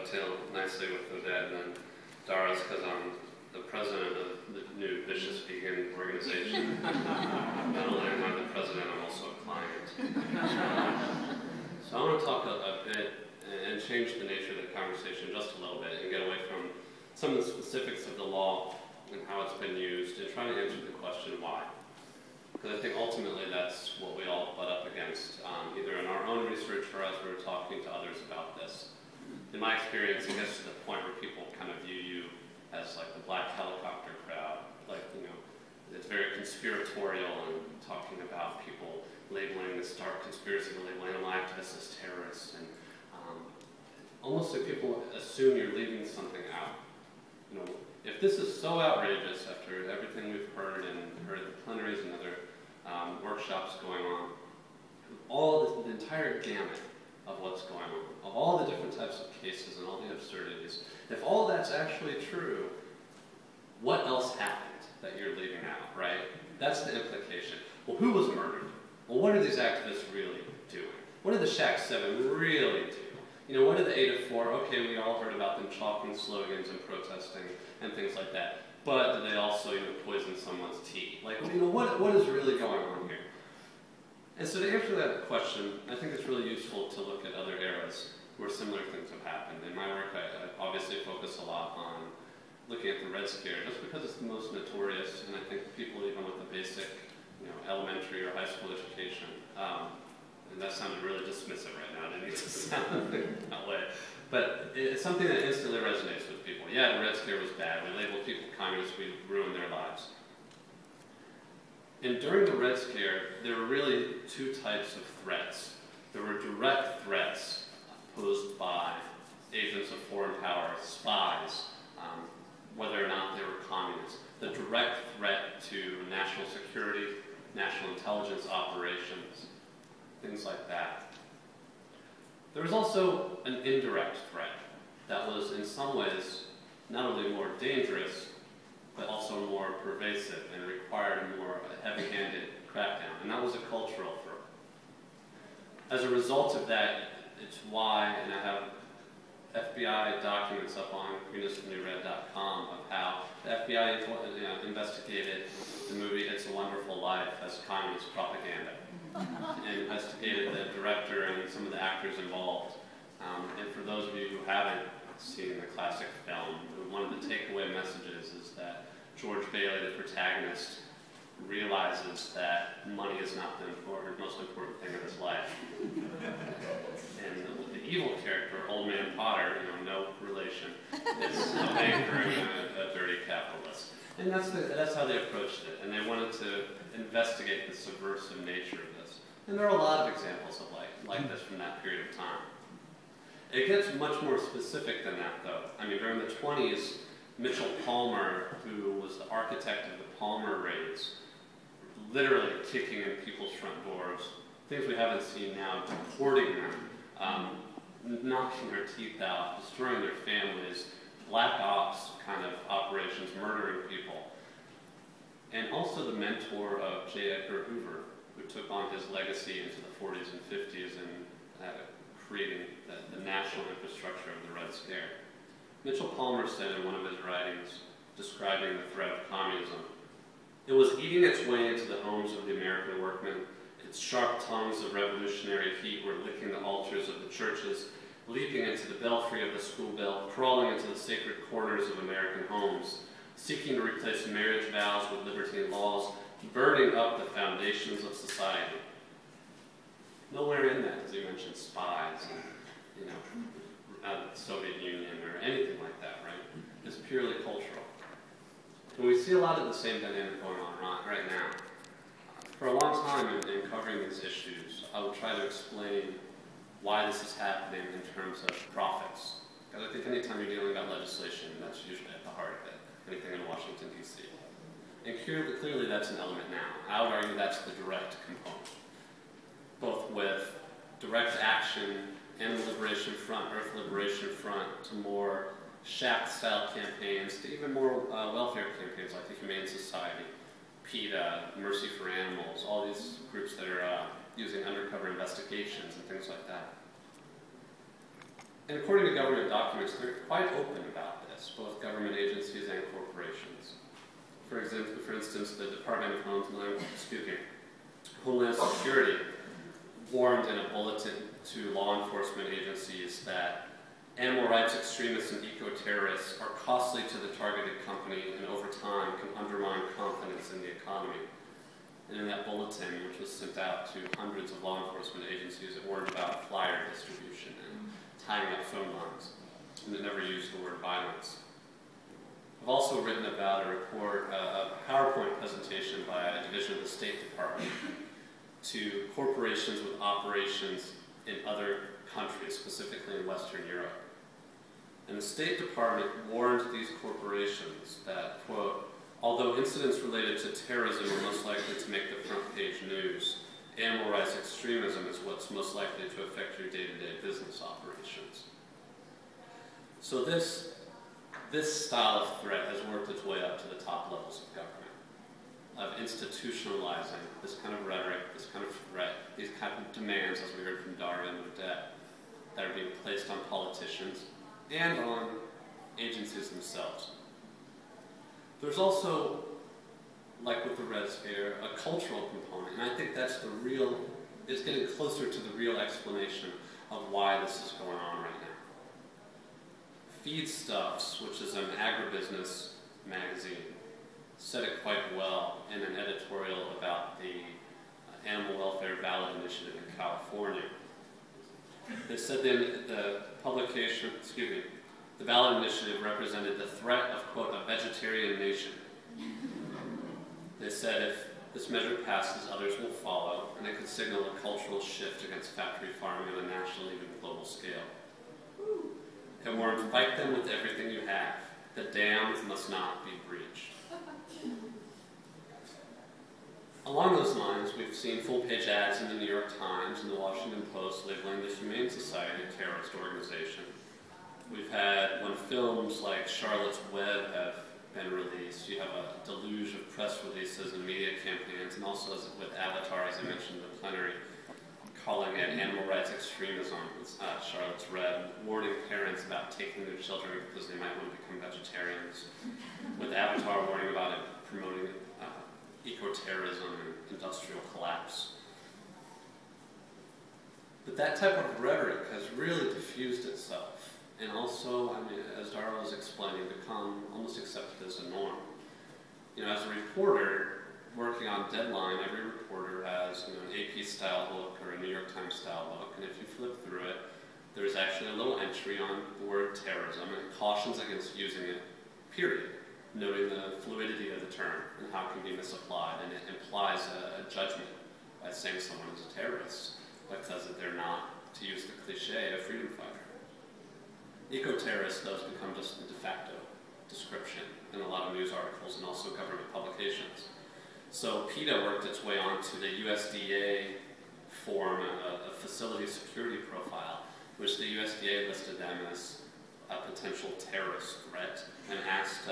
dovetail nicely with Odette, and then Dara's because I'm the president of the new Vicious Vegan organization. Not only am I the president, I'm also a client. So I want to talk a bit and change the nature of the conversation just a little bit and get away from some of the specifics of the law and how it's been used and try to answer the question why. Because I think ultimately that's what we all butt up against, either in our own research or as we're talking to others about this. In my experience, it gets to the point where people kind of view you as like the black helicopter crowd, like, you know, it's very conspiratorial and talking about people labeling this dark conspiracy, labeling activists as terrorists, and almost like people assume you're leaving something out. You know, if this is so outrageous after everything we've heard and heard the plenaries and other workshops going on, all the entire gamut of what's going on, of all the different types of cases and all the absurdities, if all that's actually true, what else happened that you're leaving out, right? That's the implication. Well, who was murdered? Well, what are these activists really doing? What did the Shack 7 really do? You know, what did the 8 of 4? Okay, we all heard about them chalking slogans and protesting and things like that. But did they also, you know, poison someone's tea? Like, you know, what is really going on here? And so to answer that question, I think it's really useful to look at other eras where similar things have happened. In my work, I obviously focus a lot on looking at the Red Scare, just because it's the most notorious, and I think people even with a basic, you know, elementary or high school education, and that sounded really dismissive right now, I didn't need to sound that way. But it's something that instantly resonates with people. Yeah, the Red Scare was bad. We labeled people communists, we ruined their lives. And during the Red Scare, there were really two types of threats. There were direct threats posed by agents of foreign power, spies, whether or not they were communists. The direct threat to national security, national intelligence operations, things like that. There was also an indirect threat that was in some ways not only more dangerous, but also more pervasive and required a more heavy-handed crackdown, and that was a cultural threat. As a result of that, it's why, and I have FBI documents up on greenesthenewred.com of how the FBI investigated the movie It's a Wonderful Life as communist propaganda, and investigated the director and some of the actors involved. And for those of you who haven't seen the classic film, one of the takeaway messages is that George Bailey, the protagonist, realizes that money is not the most important thing in his life. And the evil character, Old Man Potter, you know, no relation, is a banker and a dirty capitalist. And that's how they approached it. And they wanted to investigate the subversive nature of this. And there are a lot of examples of like this from that period of time. It gets much more specific than that, though. I mean, during the 20s, Mitchell Palmer, who was the architect of the Palmer raids, literally kicking in people's front doors, things we haven't seen now, deporting them, knocking their teeth out, destroying their families, black ops kind of operations, murdering people. And also the mentor of J. Edgar Hoover, who took on his legacy into the 40s and 50s and creating the national infrastructure of the Red Scare. Mitchell Palmer said in one of his writings, describing the threat of communism, "It was eating its way into the homes of the American workmen. Its sharp tongues of revolutionary heat were licking the altars of the churches, leaping into the belfry of the school bell, crawling into the sacred corners of American homes, seeking to replace marriage vows with liberty and laws, burning up the foundations of society." Nowhere in that does he mention spies and, you know, the Soviet Union or anything like that, right? It's purely cultural. And we see a lot of the same dynamic going on right now. For a long time in covering these issues, I will try to explain why this is happening in terms of profits. Because I think anytime you're dealing about legislation, that's usually at the heart of it, anything in Washington, D.C. And clearly that's an element now. I would argue that's the direct component, both with direct action and the Liberation Front, Earth Liberation Front, to more shack-style campaigns, to even more welfare campaigns like the Humane Society, PETA, Mercy for Animals, all these groups that are using undercover investigations and things like that. And according to government documents, they're quite open about this, both government agencies and corporations. For instance, the Department of Homeland Security warned in a bulletin to law enforcement agencies that animal rights extremists and eco-terrorists are costly to the targeted company and over time can undermine confidence in the economy. And in that bulletin, which was sent out to hundreds of law enforcement agencies, it warned about flyer distribution and tying up phone lines, and it never used the word violence. I've also written about a PowerPoint presentation by a division of the State Department to corporations with operations in other countries, specifically in Western Europe. And the State Department warned these corporations that, quote, although incidents related to terrorism are most likely to make the front page news, animal rights extremism is what's most likely to affect your day-to-day business operations. So this style of threat has worked its way up to the top levels of government, of institutionalizing this kind of rhetoric, this kind of threat, these kind of demands, as we heard from Dara and Odette, that are being placed on politicians and on agencies themselves. There's also, like with the Red Scare, a cultural component, and I think that's it's getting closer to the real explanation of why this is going on right now. Feedstuffs, which is an agribusiness magazine, said it quite well in an editorial about the animal welfare ballot initiative in California. They said the ballot initiative represented the threat of, quote, a vegetarian nation. They said if this measure passes, others will follow, and it could signal a cultural shift against factory farming on a national, even global scale. It warned, fight them with everything you have. The dam must not be breached. Along those lines, we've seen full-page ads in the New York Times and the Washington Post labeling the Humane Society a terrorist organization. We've had, when films like Charlotte's Web have been released, you have a deluge of press releases and media campaigns, and also with Avatar, as I mentioned in the plenary, calling it animal rights extremism, Charlotte's Web, warning parents about taking their children because they might want to become vegetarians. With Avatar, warning about it promoting eco-terrorism and industrial collapse. But that type of rhetoric has really diffused itself, and also, as Dara was explaining, become almost accepted as a norm. As a reporter working on Deadline, every reporter has an AP-style look or a New York Times-style look, and if you flip through it, there's actually a little entry on the word terrorism, and it cautions against using it, period, noting the fluidity of the term and how it can be misapplied, and it implies a judgment by saying someone is a terrorist because they're not, to use the cliche, a freedom fighter. Eco-terrorist does become just the de facto description in a lot of news articles and also government publications. So PETA worked its way onto the USDA form, a facility security profile, which the USDA listed them as a potential terrorist threat and asked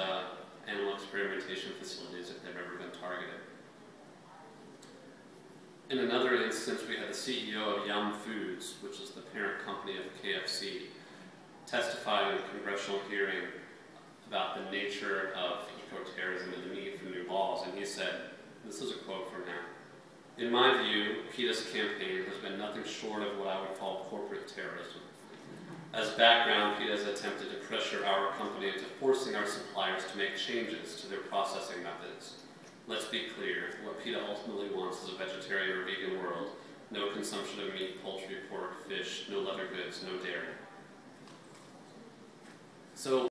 animal experimentation facilities if they've ever been targeted. In another instance, we had the CEO of Yum Foods, which is the parent company of KFC, testify in a congressional hearing about the nature of eco-terrorism and the need for new laws, and he said, this is a quote from him, "In my view, PETA's campaign has been nothing short of what I would call corporate terrorism. As background, PETA has attempted to pressure our company into forcing our suppliers to make changes to their processing methods. Let's be clear, what PETA ultimately wants is a vegetarian or vegan world, no consumption of meat, poultry, pork, fish, no leather goods, no dairy." So